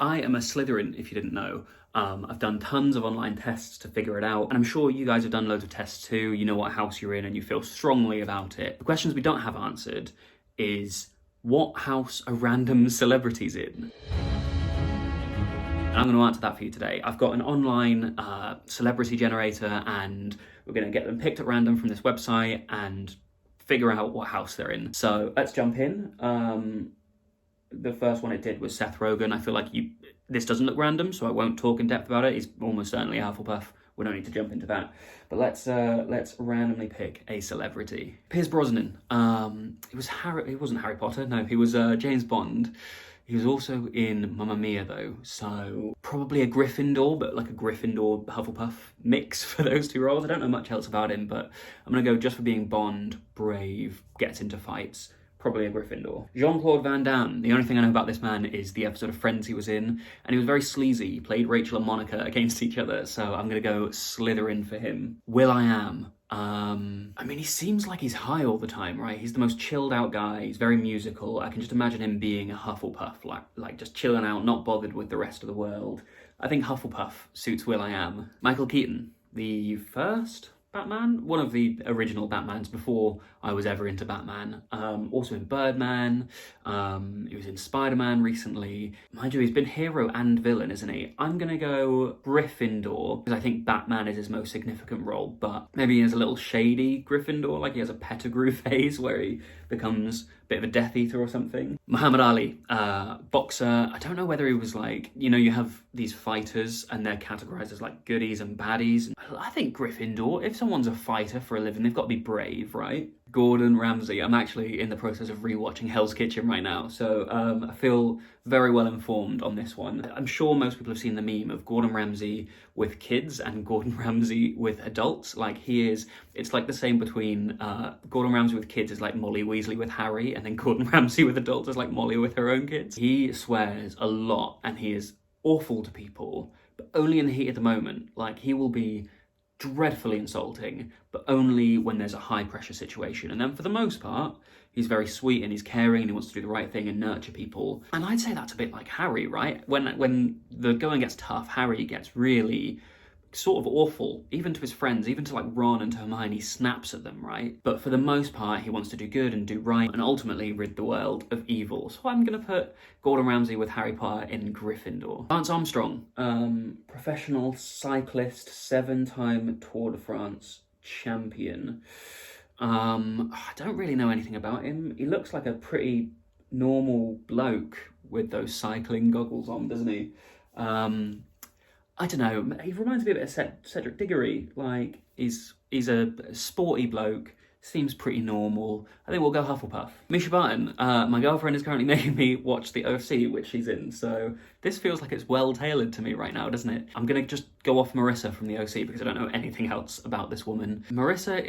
I am a Slytherin, if you didn't know. I've done tons of online tests to figure it out, and I'm sure you guys have done loads of tests too. You know what house you're in and you feel strongly about it. The questions we don't have answered is what house are random celebrities in? And I'm going to answer that for you today. I've got an online celebrity generator, and we're going to get them picked at random from this website and figure out what house they're in. So let's jump in. The first one it did was Seth Rogen. I feel like this doesn't look random, so I won't talk in depth about it. He's almost certainly a Hufflepuff. We don't need to jump into that. But let's randomly pick a celebrity. Pierce Brosnan. He wasn't Harry Potter. No, he was James Bond. He was also in Mamma Mia though, so probably a Gryffindor, but like a Gryffindor Hufflepuff mix for those two roles. I don't know much else about him, but I'm gonna go just for being Bond, brave, gets into fights. Probably a Gryffindor. Jean-Claude Van Damme. The only thing I know about this man is the episode of Friends he was in, and he was very sleazy. He played Rachel and Monica against each other, so I'm gonna go Slytherin for him. Will.i.am. I mean, he seems like he's high all the time, right? He's the most chilled out guy. He's very musical. I can just imagine him being a Hufflepuff, like just chilling out, not bothered with the rest of the world. I think Hufflepuff suits Will.i.am. Michael Keaton, the first Batman, one of the original Batmans before I was ever into Batman. Also in Birdman. He was in Spider-Man recently. Mind you, he's been hero and villain, isn't he? I'm gonna go Gryffindor because I think Batman is his most significant role, but maybe he has a little shady Gryffindor, like he has a Pettigrew phase where he becomes a bit of a Death Eater or something. Muhammad Ali, boxer. I don't know whether he was like, you have these fighters and they're categorized as like goodies and baddies. I think Gryffindor, if someone's a fighter for a living, they've got to be brave, right? Gordon Ramsay. I'm actually in the process of rewatching Hell's Kitchen right now, so I feel very well informed on this one. I'm sure most people have seen the meme of Gordon Ramsay with kids and Gordon Ramsay with adults. Like it's like the same between Gordon Ramsay with kids is like Molly Weasley with Harry, and then Gordon Ramsay with adults is like Molly with her own kids. He swears a lot and he is awful to people, but only in the heat of the moment. Like he will be dreadfully insulting, but only when there's a high pressure situation. And then for the most part, he's very sweet and he's caring and he wants to do the right thing and nurture people. And I'd say that's a bit like Harry, right? When the going gets tough, Harry gets really sort of awful, even to his friends, even to like Ron and Hermione, he snaps at them, right? But for the most part, he wants to do good and do right and ultimately rid the world of evil. So I'm gonna put Gordon Ramsay with Harry Potter in Gryffindor. Lance Armstrong, professional cyclist, 7-time Tour de France champion. I don't really know anything about him. He looks like a pretty normal bloke with those cycling goggles on, doesn't he? I don't know, he reminds me a bit of Cedric Diggory. Like, he's a sporty bloke, seems pretty normal. I think we'll go Hufflepuff. Misha Barton, my girlfriend is currently making me watch the OC, which she's in, so this feels like it's well tailored to me right now, doesn't it? I'm gonna just go off Marissa from the OC because I don't know anything else about this woman. Marissa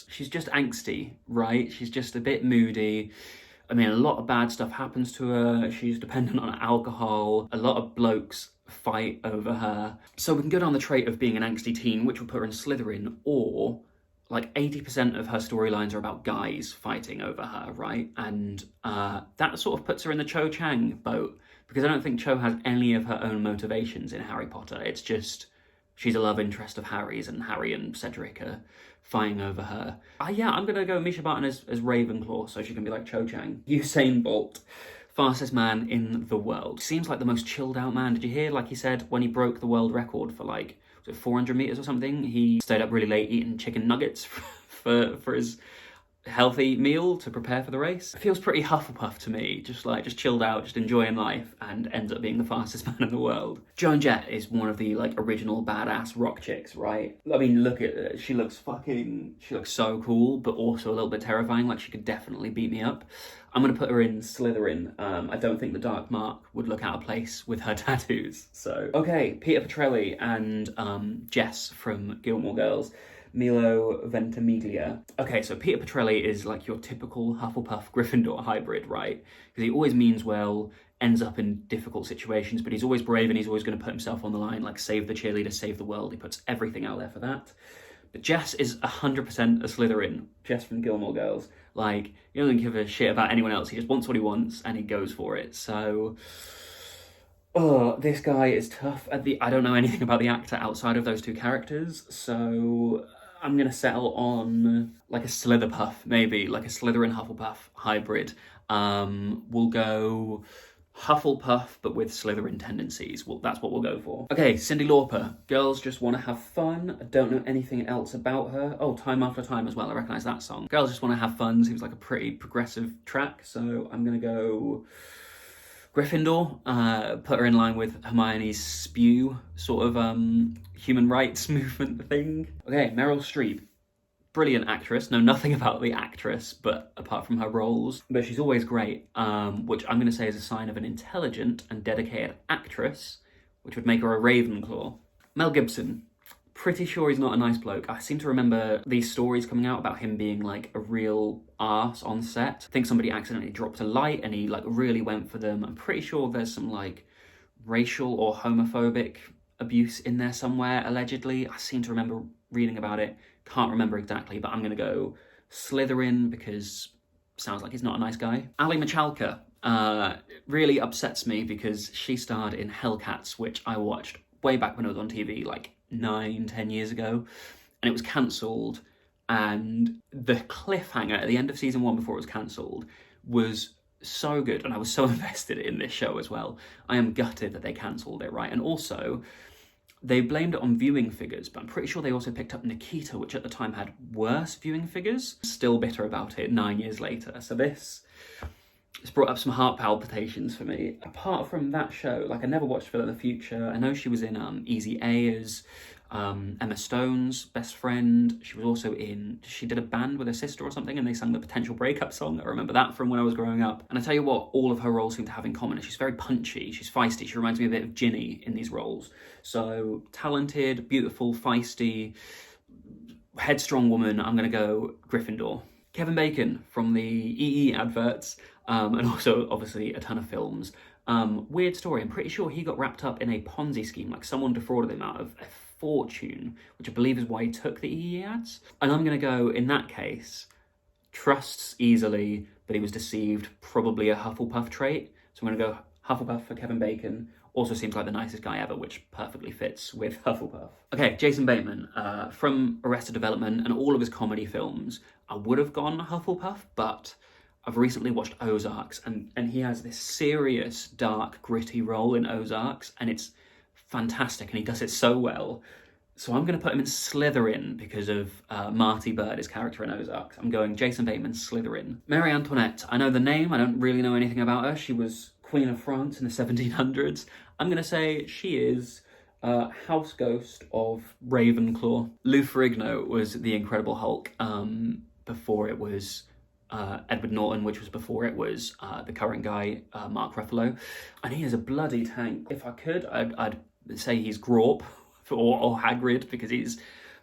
she's just angsty, right? She's just a bit moody. I mean, a lot of bad stuff happens to her. She's dependent on alcohol. A lot of blokes fight over her. So we can go down the trait of being an angsty teen, which will put her in Slytherin, or like 80% of her storylines are about guys fighting over her, right? And that sort of puts her in the Cho Chang boat, because I don't think Cho has any of her own motivations in Harry Potter. It's just she's a love interest of Harry's, and Harry and Cedric are fighting over her. Yeah, I'm gonna go Misha Barton as Ravenclaw, so she can be like Cho Chang. Usain Bolt, fastest man in the world. Seems like the most chilled out man. Did you hear, like he said, when he broke the world record for like, was it 400 meters or something? He stayed up really late eating chicken nuggets for his healthy meal to prepare for the race. It feels pretty Hufflepuff to me, just chilled out, just enjoying life, and ends up being the fastest man in the world. Joan Jett is one of the like original badass rock chicks, right? I mean, look at her. She looks so cool, but also a little bit terrifying. Like, she could definitely beat me up. I'm gonna put her in Slytherin. I don't think the Dark Mark would look out of place with her tattoos. So, okay, Peter Petrelli and Jess from Gilmore Girls. Milo Ventimiglia. Okay, so Peter Petrelli is like your typical Hufflepuff Gryffindor hybrid, right? Because he always means well, ends up in difficult situations, but he's always brave and he's always going to put himself on the line, like save the cheerleader, save the world. He puts everything out there for that. But Jess is 100% a Slytherin. Jess from Gilmore Girls. Like, he doesn't give a shit about anyone else. He just wants what he wants and he goes for it. So, Oh, this guy is tough. I don't know anything about the actor outside of those two characters, so I'm gonna settle on like a Slitherpuff, maybe like a Slytherin Hufflepuff hybrid. We'll go Hufflepuff, but with Slytherin tendencies. Well, that's what we'll go for. Okay, Cyndi Lauper. Girls Just Want to Have Fun. I don't know anything else about her. Oh, Time After Time as well. I recognise that song. Girls Just Want to Have Fun seems like a pretty progressive track, so I'm gonna go Gryffindor. Put her in line with Hermione's spew sort of human rights movement thing. Okay, Meryl Streep. Brilliant actress. Know nothing about the actress, but apart from her roles, but she's always great, which I'm going to say is a sign of an intelligent and dedicated actress, which would make her a Ravenclaw. Mel Gibson. Pretty sure he's not a nice bloke. I seem to remember these stories coming out about him being like a real arse on set. I think somebody accidentally dropped a light and he like really went for them. I'm pretty sure there's some like racial or homophobic abuse in there somewhere, allegedly. I seem to remember reading about it. Can't remember exactly, but I'm going to go Slytherin because sounds like he's not a nice guy. Ali Machalka really upsets me because she starred in Hellcats, which I watched way back when it was on TV, like 9-10 years ago, and it was cancelled. And the cliffhanger at the end of season 1 before it was cancelled was so good, and I was so invested in this show as well. I am gutted that they cancelled it, right? And also, they blamed it on viewing figures, but I'm pretty sure they also picked up Nikita, which at the time had worse viewing figures. Still bitter about it 9 years later. So it's brought up some heart palpitations for me. Apart from that show, like I never watched Phil in the Future. I know she was in Easy A as Emma Stone's best friend. She was also she did a band with her sister or something, and they sang the Potential Breakup song. I remember that from when I was growing up. And I tell you what, all of her roles seem to have in common. She's very punchy, she's feisty, she reminds me a bit of Ginny in these roles. So talented, beautiful, feisty, headstrong woman. I'm gonna go Gryffindor. Kevin Bacon from the EE adverts, and also obviously a ton of films. Weird story, I'm pretty sure he got wrapped up in a Ponzi scheme, like someone defrauded him out of a fortune, which I believe is why he took the EE ads. And I'm going to go, in that case, trusts easily, but he was deceived, probably a Hufflepuff trait. So I'm going to go Hufflepuff for Kevin Bacon. Also seems like the nicest guy ever, which perfectly fits with Hufflepuff. Okay, Jason Bateman, from Arrested Development and all of his comedy films, I would have gone Hufflepuff, but I've recently watched Ozarks, and he has this serious, dark, gritty role in Ozarks, and it's fantastic, and he does it so well. So I'm going to put him in Slytherin because of Marty Bird, his character in Ozarks. I'm going Jason Bateman, Slytherin. Marie Antoinette, I know the name, I don't really know anything about her. She was Queen of France in the 1700s. I'm going to say she is House Ghost of Ravenclaw. Lou Ferrigno was the Incredible Hulk before it was Edward Norton, which was before it was the current guy, Mark Ruffalo. And he is a bloody tank. If I could, I'd say he's Grawp or Hagrid because he's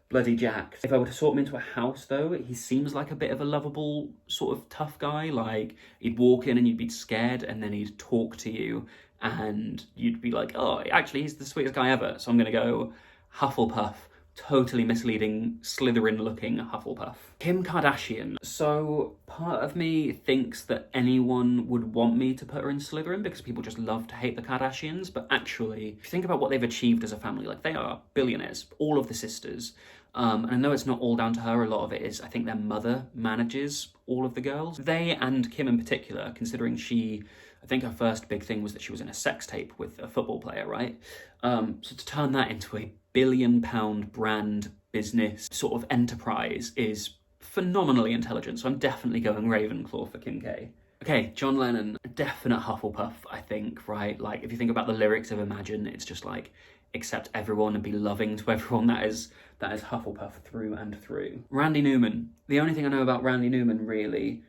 bloody jacked. If I were to sort him into a house though, he seems like a bit of a lovable sort of tough guy. Like he'd walk in and you'd be scared, and then he'd talk to you and you'd be like, oh, actually he's the sweetest guy ever. So I'm going to go Hufflepuff. Totally misleading, Slytherin-looking Hufflepuff. Kim Kardashian. So part of me thinks that anyone would want me to put her in Slytherin because people just love to hate the Kardashians, but actually, if you think about what they've achieved as a family, like they are billionaires, all of the sisters. And I know it's not all down to her, a lot of it is, I think their mother manages all of the girls. They, and Kim in particular, considering I think her first big thing was that she was in a sex tape with a football player, right? So to turn that into a billion-pound brand business sort of enterprise is phenomenally intelligent. So I'm definitely going Ravenclaw for Kim K. Okay, John Lennon, a definite Hufflepuff, I think, right? Like, if you think about the lyrics of Imagine, it's just like, accept everyone and be loving to everyone. That is Hufflepuff through and through. Randy Newman. The only thing I know about Randy Newman, really...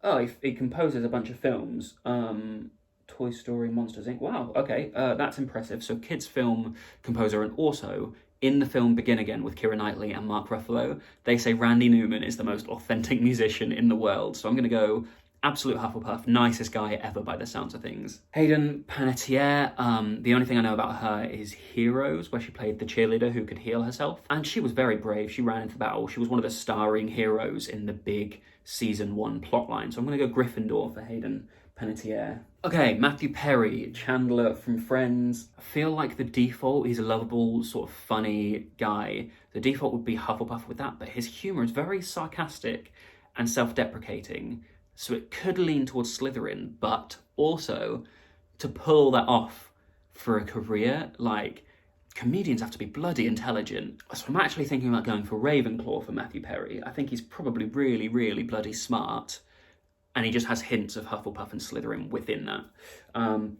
Oh, he composes a bunch of films. Toy Story, Monsters, Inc. Wow, okay, that's impressive. So kids film composer, and also in the film Begin Again with Keira Knightley and Mark Ruffalo, they say Randy Newman is the most authentic musician in the world. So I'm going to go absolute Hufflepuff, nicest guy ever by the sounds of things. Hayden Panettiere, the only thing I know about her is Heroes, where she played the cheerleader who could heal herself. And she was very brave, she ran into battle. She was one of the starring heroes in the big season 1 plotline. So I'm going to go Gryffindor for Hayden Panettiere. Okay, Matthew Perry, Chandler from Friends. I feel like the default, he's a lovable, sort of funny guy. The default would be Hufflepuff with that, but his humour is very sarcastic and self-deprecating, so it could lean towards Slytherin, but also, to pull that off for a career, like, comedians have to be bloody intelligent. So I'm actually thinking about going for Ravenclaw for Matthew Perry. I think he's probably really, really bloody smart, and he just has hints of Hufflepuff and Slytherin within that.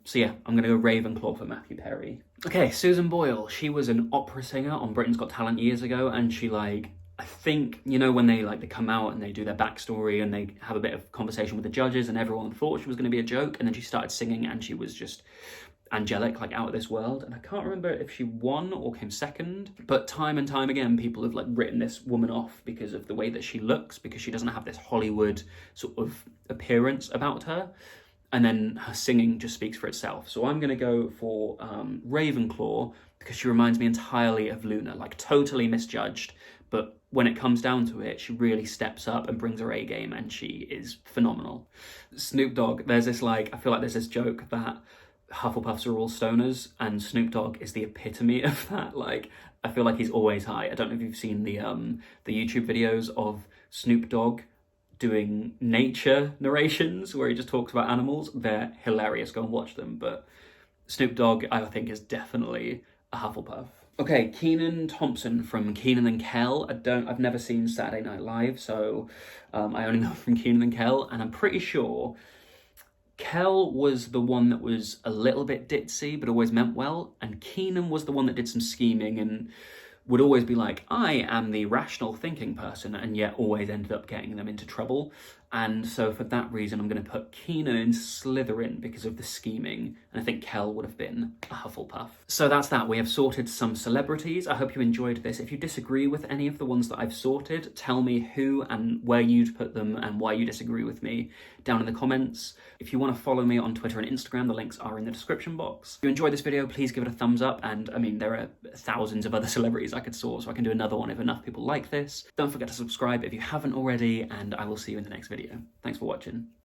So yeah, I'm going to go Ravenclaw for Matthew Perry. Okay, Susan Boyle. She was an opera singer on Britain's Got Talent years ago, and she, like, I think, you know, when they come out and they do their backstory and they have a bit of conversation with the judges, and everyone thought she was going to be a joke, and then she started singing and she was just angelic, like out of this world. And I can't remember if she won or came second, but time and time again people have, like, written this woman off because of the way that she looks, because she doesn't have this Hollywood sort of appearance about her, and then her singing just speaks for itself. So I'm gonna go for Ravenclaw, because she reminds me entirely of Luna, like totally misjudged, but when it comes down to it, she really steps up and brings her A game, and she is phenomenal. Snoop Dogg, there's this, like, I feel like there's this joke that Hufflepuffs are all stoners, and Snoop Dogg is the epitome of that. Like, I feel like he's always high. I don't know if you've seen the YouTube videos of Snoop Dogg doing nature narrations where he just talks about animals. They're hilarious. Go and watch them. But Snoop Dogg, I think, is definitely a Hufflepuff. Okay, Keenan Thompson from Keaton and Kel. I've never seen Saturday Night Live, so I only know from Keaton and Kel, and I'm pretty sure Kel was the one that was a little bit ditzy but always meant well, and Keenan was the one that did some scheming and would always be like, I am the rational thinking person, and yet always ended up getting them into trouble. And so for that reason, I'm going to put Keenan in Slytherin because of the scheming, and I think Kel would have been a Hufflepuff. So that's that. We have sorted some celebrities. I hope you enjoyed this. If you disagree with any of the ones that I've sorted, tell me who and where you'd put them and why you disagree with me down in the comments. If you want to follow me on Twitter and Instagram, the links are in the description box. If you enjoyed this video, please give it a thumbs up. And I mean, there are thousands of other celebrities I could sort, so I can do another one if enough people like this. Don't forget to subscribe if you haven't already, and I will see you in the next video. Thanks for watching.